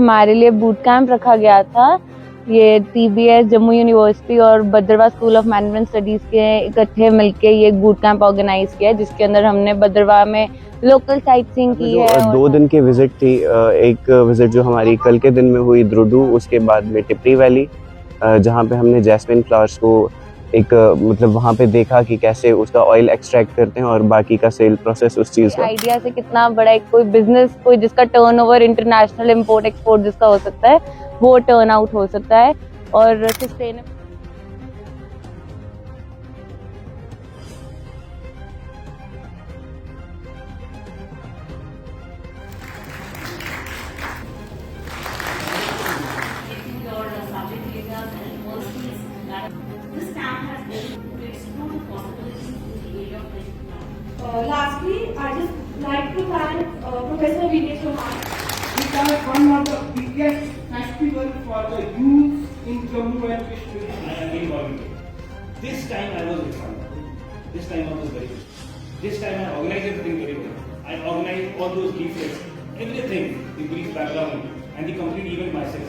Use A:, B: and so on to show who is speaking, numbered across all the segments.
A: हमारे लिए boot camp रखा गया था। ये TBS जम्मू यूनिवर्सिटी और Bhadarwah school of management studies के इकट्ठे मिलके ये एक बूट कैंप ऑर्गेनाइज किया, जिसके अंदर हमने भद्रवाह में लोकल साइट सीइंग की है।
B: 2 दिन की विजिट थी। एक विजिट जो हमारी कल के दिन में हुई द्रुडू, उसके बाद में टिपरी वैली, जहाँ पे हमने जैस्मिन फ्लावर्स को एक मतलब वहाँ पे देखा कि कैसे उसका ऑयल एक्सट्रैक्ट करते हैं और बाकी का सेल प्रोसेस उस चीज़ का।
A: आइडिया से कितना बड़ा एक कोई बिजनेस, कोई जिसका टर्नओवर इंटरनेशनल इंपोर्ट एक्सपोर्ट जिसका हो सकता है, वो टर्न आउट हो सकता है और sustainable.
C: Lastly, I just like to thank Professor Vinay Chauhan.
D: It is one of the biggest festival for the youth in Jammu and Kashmir.
E: I am very positive. This time I was excited. This time I was very good. This time I organized everything very well. I organized all those leaflets, everything, the brief background and the complete event myself.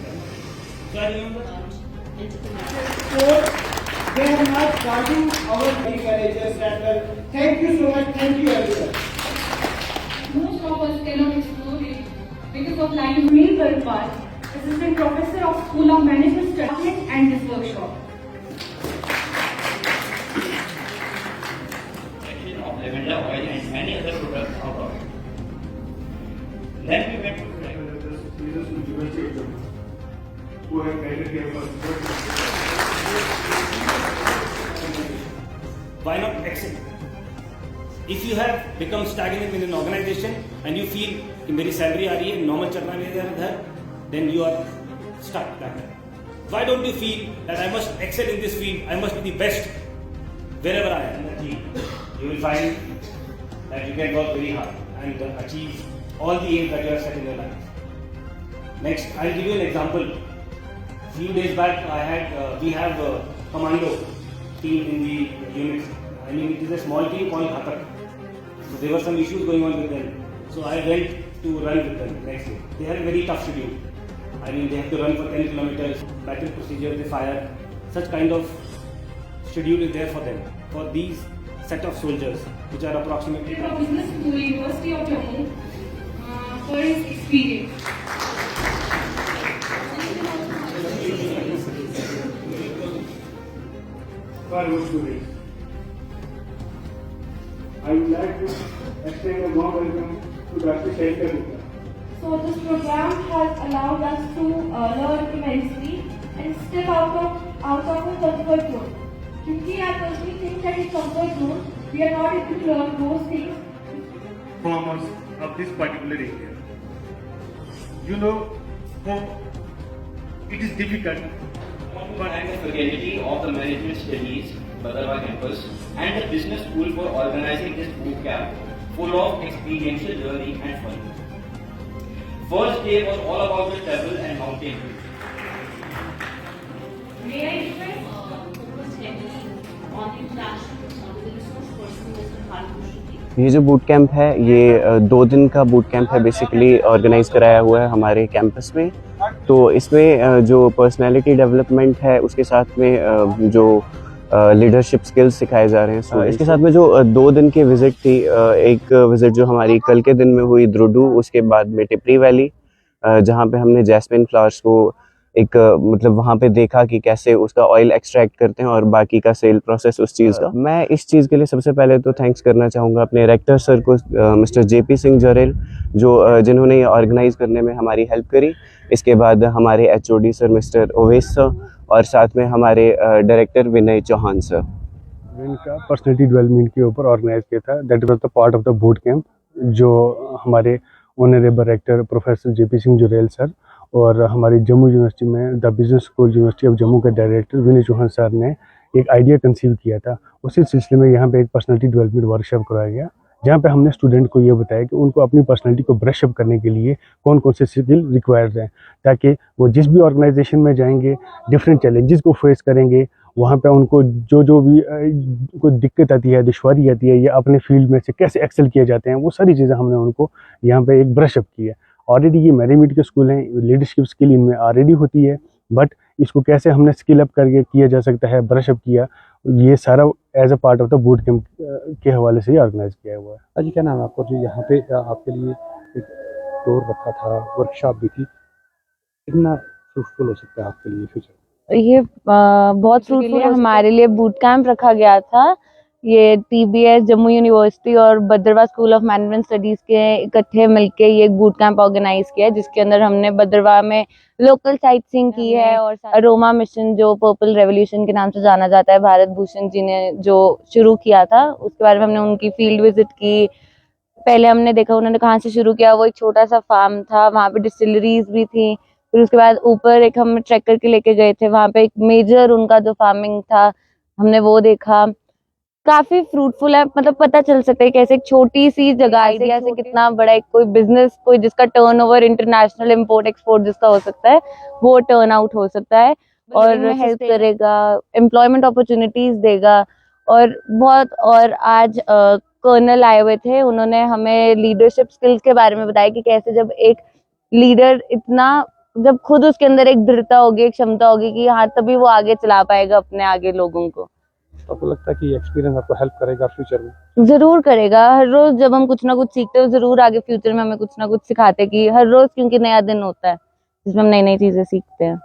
E: So I remember.
D: They are not guarding our managers as well. Thank you so much. Thank you everyone.
C: Most of us cannot explore it because of lack of Sunil Garpal, Assistant Professor of School of Management Studies and this workshop.
F: Of lavender oil and many other products out of it. Then we went to
D: Who have guided here for
E: Why not excel? If you have become stagnant in an organization and you feel कि मेरी salary आ रही है, normal चल रहा है मेरे इधर, then you are stuck back there. Why don't you feel that I must excel in this field? I must be the best wherever I am. You will find that you can work very hard and achieve all the aims that you have set in your life. Next, I'll give you an example. Few days back, we have a commando team in the unit. I mean, it is a small team called Ghatak. So there were some issues going on with them. So I went to run with them next day. They have a very tough schedule. I mean, they have to run for 10 kilometers, battle procedure, they fire. Such kind of schedule is there for them, for these set of soldiers, which are approximately.
C: From Business School, University of Jammu, for his experience.
D: for your students. I would like to extend a warm welcome to Dr. Shankar Gupta.
C: So this program has allowed us to learn immensely and step out of our comfort zone. Because I personally think that in comfort zone, we are not able to learn those things.
G: Performance of this particular area. You know, it is difficult.
F: But and the fraternity of the Management Studies, Bhadrava campus, and the Business School for organizing this boot camp full of experiential journey and fun. First day was all about the travel and mountain view.
H: May I request focus heavily on the interaction on the resource person, Mr. Bharat.
B: ये जो boot camp है, ये 2 दिन का boot camp है, basically organise कराया हुआ है हमारे कैंपस में। तो इसमें जो पर्सनालिटी डेवलपमेंट है, उसके साथ में जो लीडरशिप स्किल्स सिखाए जा रहे हैं। इसके साथ में जो 2 दिन की विज़िट थी, एक विज़िट जो हमारी कल के दिन में हुई द्रुडू, उसके बाद में टिपरी वैली, जहाँ पे हमने जैस्मिन फ्लावर्स को एक मतलब वहाँ पे देखा कि कैसे उसका ऑयल एक्सट्रैक्ट करते हैं और बाकी का सेल प्रोसेस उस चीज़ का। मैं इस चीज़ के लिए सबसे पहले तो थैंक्स करना चाहूँगा अपने रेक्टर सर को, मिस्टर JP सिंह जोरेल, जो जिन्होंने ये ऑर्गेनाइज़ करने में हमारी हेल्प करी। इसके बाद हमारे HOD sir mister Owais sir, और साथ में हमारे डायरेक्टर विनय चौहान सर।
I: इनका पर्सनैलिटी डेवलपमेंट के ऊपर ऑर्गेनाइज किया था। That was the part of the boot camp, जो हमारे honourable rector professor JP Singh Jorel sir और हमारी जम्मू यूनिवर्सिटी में the business school university of Jammu के डायरेक्टर विनय चौहान सर ने एक आइडिया कंसीव किया था। उसी सिलसिले में यहाँ पे एक पर्सनैलिटी डेवलपमेंट वर्कशॉप करवाया गया, जहाँ पे हमने स्टूडेंट को ये बताया कि उनको अपनी पर्सनैलिटी को ब्रश अप करने के लिए कौन कौन से स्किल रिक्वायर्ड हैं, ताकि वो जिस भी ऑर्गेनाइजेशन में जाएंगे डिफरेंट चैलेंजेस को फेस करेंगे। वहाँ पे उनको जो भी कोई दिक्कत आती है, दुश्वारी आती है, या अपने फील्ड में से कैसे एक्सेल किए जाते हैं, वो सारी चीज़ें हमने उनको यहाँ पे एक ब्रश अप की है। ऑलरेडी ये मैनेजमेंट के स्कूल हैं, लीडरशिप स्किल इनमें ऑलरेडी होती है, बट इसको कैसे हमने स्किल अप करके किया जा सकता है, ब्रश अप किया, ये सारा as a part of the boot camp के हवाले से ही ऑर्गेनाइज किया हुआ है।
J: अजी क्या नाम है आपको? जो यहाँ पे आपके लिए एक टूर रखा था, वर्कशॉप भी थी, कितना फ्रूटफुल हो सकता है आपके लिए फ्यूचर?
A: ये बहुत फ्रूटफुल है। हमारे लिए बूट कैंप रखा गया था। ये टीबीएस, जम्मू यूनिवर्सिटी और Bhadarwah school of management studies के इकट्ठे मिलके ये एक बूट कैंप ऑर्गेनाइज किया है, जिसके अंदर हमने भद्रवाह में लोकल साइट सीइंग की है और अरोमा मिशन जो पर्पल रेवोल्यूशन के नाम से जाना जाता है, भारत भूषण जी ने जो शुरू किया था, उसके बारे में हमने उनकी फील्ड विजिट की। पहले हमने देखा उन्होंने कहाँ से शुरू किया, वो एक छोटा सा फार्म था, वहाँ पे डिस्टिलरीज भी थी। फिर उसके बाद ऊपर एक हम ट्रैक करके लेके गए थे, वहाँ पे एक मेजर उनका जो फार्मिंग था हमने वो देखा। काफी फ्रूटफुल है, मतलब पता चल सकता है कैसे एक छोटी सी जगह आइडिया से कितना बड़ा एक कोई बिजनेस, कोई जिसका टर्नओवर इंटरनेशनल इंपोर्ट एक्सपोर्ट जिसका हो सकता है, वो टर्न आउट हो सकता है और हेल्प करेगा, एम्प्लॉयमेंट अपॉर्चुनिटीज देगा। और बहुत, और आज कर्नल आए हुए थे, उन्होंने हमें लीडरशिप स्किल्स के बारे में बताया कि कैसे जब एक लीडर इतना, जब खुद उसके अंदर एक दृढ़ता होगी, एक क्षमता होगी कि हाँ, तभी वो आगे चला पाएगा अपने आगे लोगों को।
J: आपको लगता है कि ये एक्सपीरियंस आपको हेल्प करेगा फ्यूचर में?
A: जरूर करेगा। हर रोज जब हम कुछ ना कुछ सीखते हो, जरूर आगे फ्यूचर में हमें कुछ ना कुछ सिखाते कि हर रोज, क्योंकि नया दिन होता है जिसमें हम नई नई चीजें सीखते हैं।